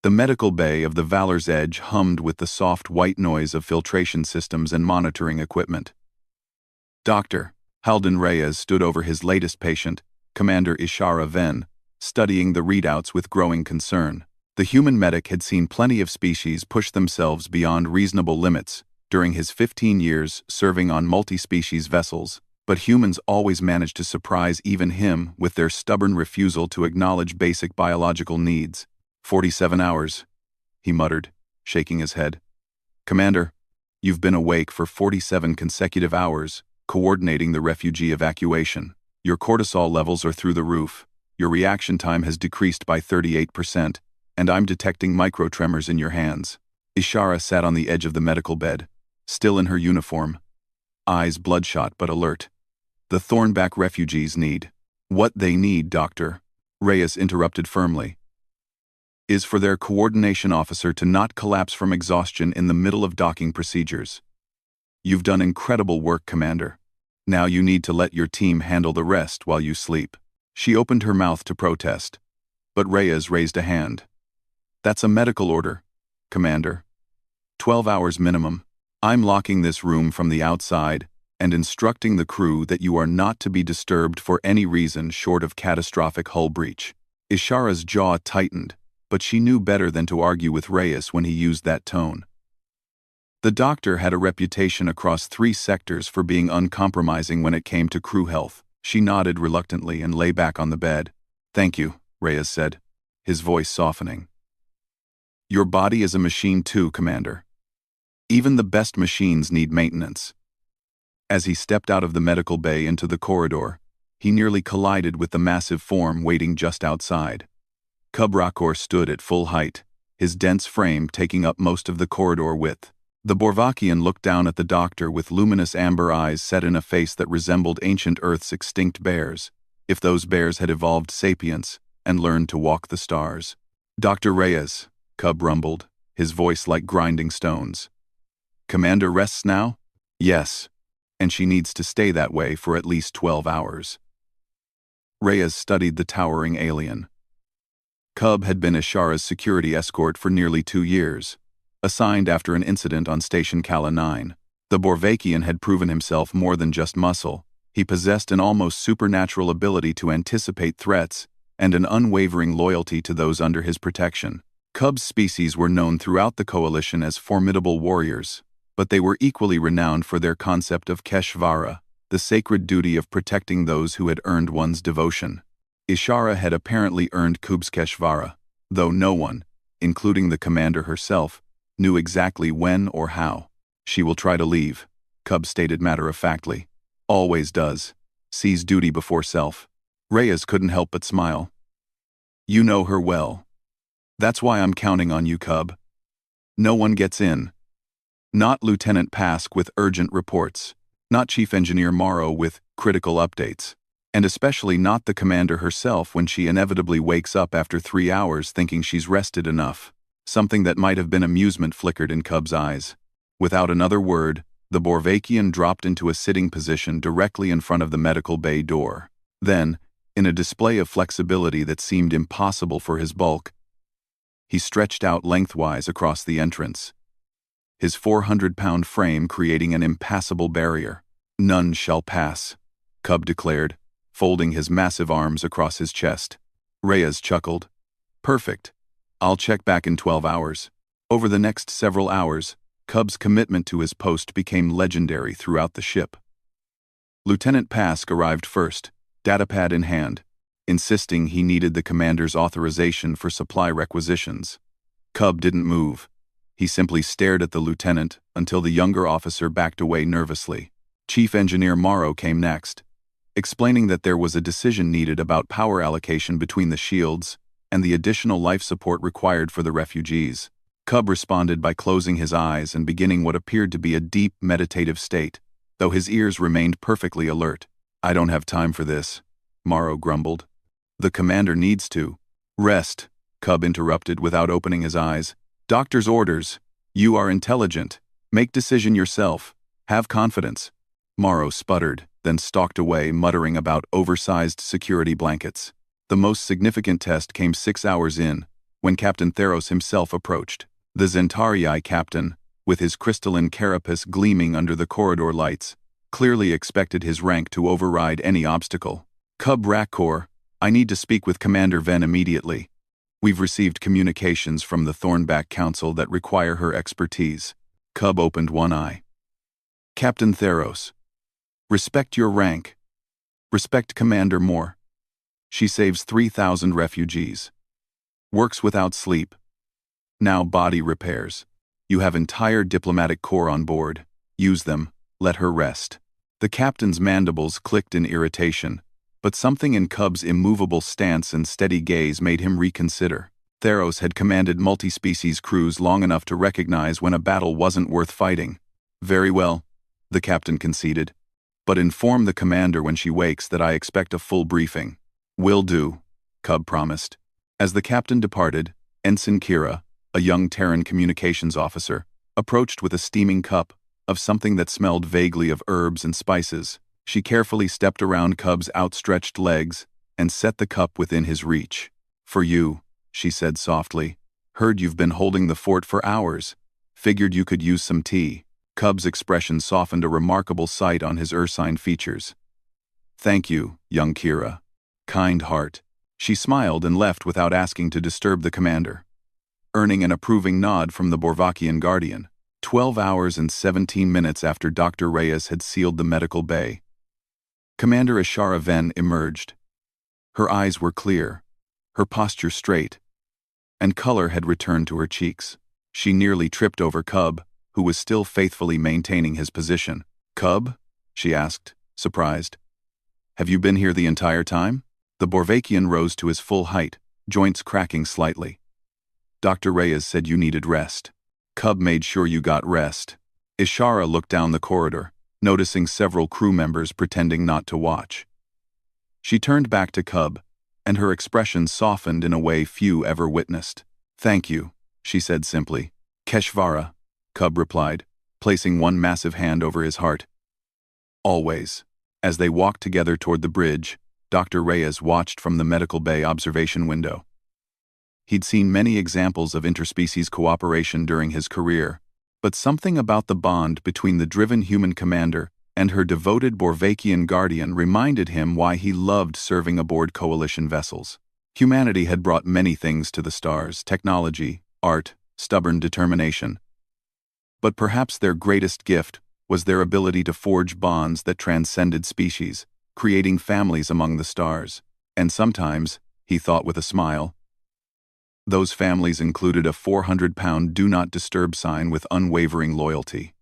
The medical bay of the Valor's Edge hummed with the soft white noise of filtration systems and monitoring equipment. Dr. Halden Reyes stood over his latest patient, Commander Ishara Ven, studying the readouts with growing concern. The human medic had seen plenty of species push themselves beyond reasonable limits during his 15 years serving on multi-species vessels, but humans always managed to surprise even him with their stubborn refusal to acknowledge basic biological needs. 47 hours, he muttered, shaking his head. Commander, you've been awake for 47 consecutive hours, coordinating the refugee evacuation. Your cortisol levels are through the roof. Your reaction time has decreased by 38%, and I'm detecting microtremors in your hands. Ishara sat on the edge of the medical bed, still in her uniform, eyes bloodshot but alert. The Thornback refugees need. What they need, Doctor, Reyes interrupted firmly, is for their coordination officer to not collapse from exhaustion in the middle of docking procedures. You've done incredible work, Commander. Now you need to let your team handle the rest while you sleep. She opened her mouth to protest, but Reyes raised a hand. That's a medical order, Commander. 12 hours minimum. I'm locking this room from the outside and instructing the crew that you are not to be disturbed for any reason short of catastrophic hull breach. Ishara's jaw tightened, but she knew better than to argue with Reyes when he used that tone. The doctor had a reputation across 3 sectors for being uncompromising when it came to crew health. She nodded reluctantly and lay back on the bed. Thank you, Reyes said, his voice softening. Your body is a machine too, Commander. Even the best machines need maintenance. As he stepped out of the medical bay into the corridor, he nearly collided with the massive form waiting just outside. Cub Rakor stood at full height, his dense frame taking up most of the corridor width. The Borvakian looked down at the doctor with luminous amber eyes set in a face that resembled ancient Earth's extinct bears, if those bears had evolved sapience and learned to walk the stars. Dr. Reyes, Cub rumbled, his voice like grinding stones. Commander rests now? Yes, and she needs to stay that way for at least 12 hours. Reyes studied the towering alien. Cub had been Ishara's security escort for nearly 2 years. Assigned after an incident on Station Kala 9, the Borvakian had proven himself more than just muscle. He possessed an almost supernatural ability to anticipate threats and an unwavering loyalty to those under his protection. Cub's species were known throughout the coalition as formidable warriors, but they were equally renowned for their concept of Keshvara, the sacred duty of protecting those who had earned one's devotion. Ishara had apparently earned Cub's Keshvara, though no one, including the commander herself, knew exactly when or how. She will try to leave, Cub stated matter-of-factly. Always does. Sees duty before self. Reyes couldn't help but smile. You know her well. That's why I'm counting on you, Cub. No one gets in. Not Lieutenant Pask with urgent reports. Not Chief Engineer Morrow with critical updates. And especially not the commander herself when she inevitably wakes up after 3 hours thinking she's rested enough. Something that might have been amusement flickered in Cub's eyes. Without another word, the Borvakian dropped into a sitting position directly in front of the medical bay door. Then, in a display of flexibility that seemed impossible for his bulk, he stretched out lengthwise across the entrance, his 400-pound frame creating an impassable barrier. None shall pass, Cub declared, folding his massive arms across his chest. Reyes chuckled. Perfect. I'll check back in 12 hours. Over the next several hours, Cub's commitment to his post became legendary throughout the ship. Lieutenant Pask arrived first, datapad in hand, insisting he needed the commander's authorization for supply requisitions. Cub didn't move. He simply stared at the lieutenant until the younger officer backed away nervously. Chief Engineer Morrow came next, explaining that there was a decision needed about power allocation between the shields and the additional life support required for the refugees. Cub responded by closing his eyes and beginning what appeared to be a deep meditative state, though his ears remained perfectly alert. I don't have time for this, Morrow grumbled. The commander needs to. Rest, Cub interrupted without opening his eyes. Doctor's orders. You are intelligent. Make decision yourself. Have confidence. Morrow sputtered, then stalked away, muttering about oversized security blankets. The most significant test came 6 hours in, when Captain Theros himself approached. The Zentarii captain, with his crystalline carapace gleaming under the corridor lights, clearly expected his rank to override any obstacle. Cub Rakkor, I need to speak with Commander Ven immediately. We've received communications from the Thornback Council that require her expertise. Cub opened one eye. Captain Theros. Respect your rank. Respect Commander more. She saves 3,000 refugees. Works without sleep. Now body repairs. You have entire diplomatic corps on board. Use them. Let her rest. The captain's mandibles clicked in irritation, but something in Cub's immovable stance and steady gaze made him reconsider. Theros had commanded multi-species crews long enough to recognize when a battle wasn't worth fighting. Very well, the captain conceded. But inform the commander when she wakes that I expect a full briefing. Will do, Cub promised. As the captain departed, Ensign Kira, a young Terran communications officer, approached with a steaming cup of something that smelled vaguely of herbs and spices. She carefully stepped around Cub's outstretched legs and set the cup within his reach. For you, she said softly. Heard you've been holding the fort for hours. Figured you could use some tea. Cub's expression softened a remarkable sight on his ursine features. Thank you, young Kira. Kind heart. She smiled and left without asking to disturb the commander, earning an approving nod from the Borvakian guardian. 12 hours and 17 minutes after Dr. Reyes had sealed the medical bay, Commander Ishara Ven emerged. Her eyes were clear, her posture straight, and color had returned to her cheeks. She nearly tripped over Cub, who was still faithfully maintaining his position. Cub? She asked, surprised. Have you been here the entire time? The Borvakian rose to his full height, joints cracking slightly. Dr. Reyes said you needed rest. Cub made sure you got rest. Ishara looked down the corridor, noticing several crew members pretending not to watch. She turned back to Cub, and her expression softened in a way few ever witnessed. Thank you, she said simply. Keshvara, Cub replied, placing one massive hand over his heart. Always. As they walked together toward the bridge, Dr. Reyes watched from the medical bay observation window. He'd seen many examples of interspecies cooperation during his career, but something about the bond between the driven human commander and her devoted Borvakian guardian reminded him why he loved serving aboard coalition vessels. Humanity had brought many things to the stars: technology, art, stubborn determination. But perhaps their greatest gift was their ability to forge bonds that transcended species, creating families among the stars. And sometimes, he thought with a smile, those families included a 400-pound do not disturb sign with unwavering loyalty.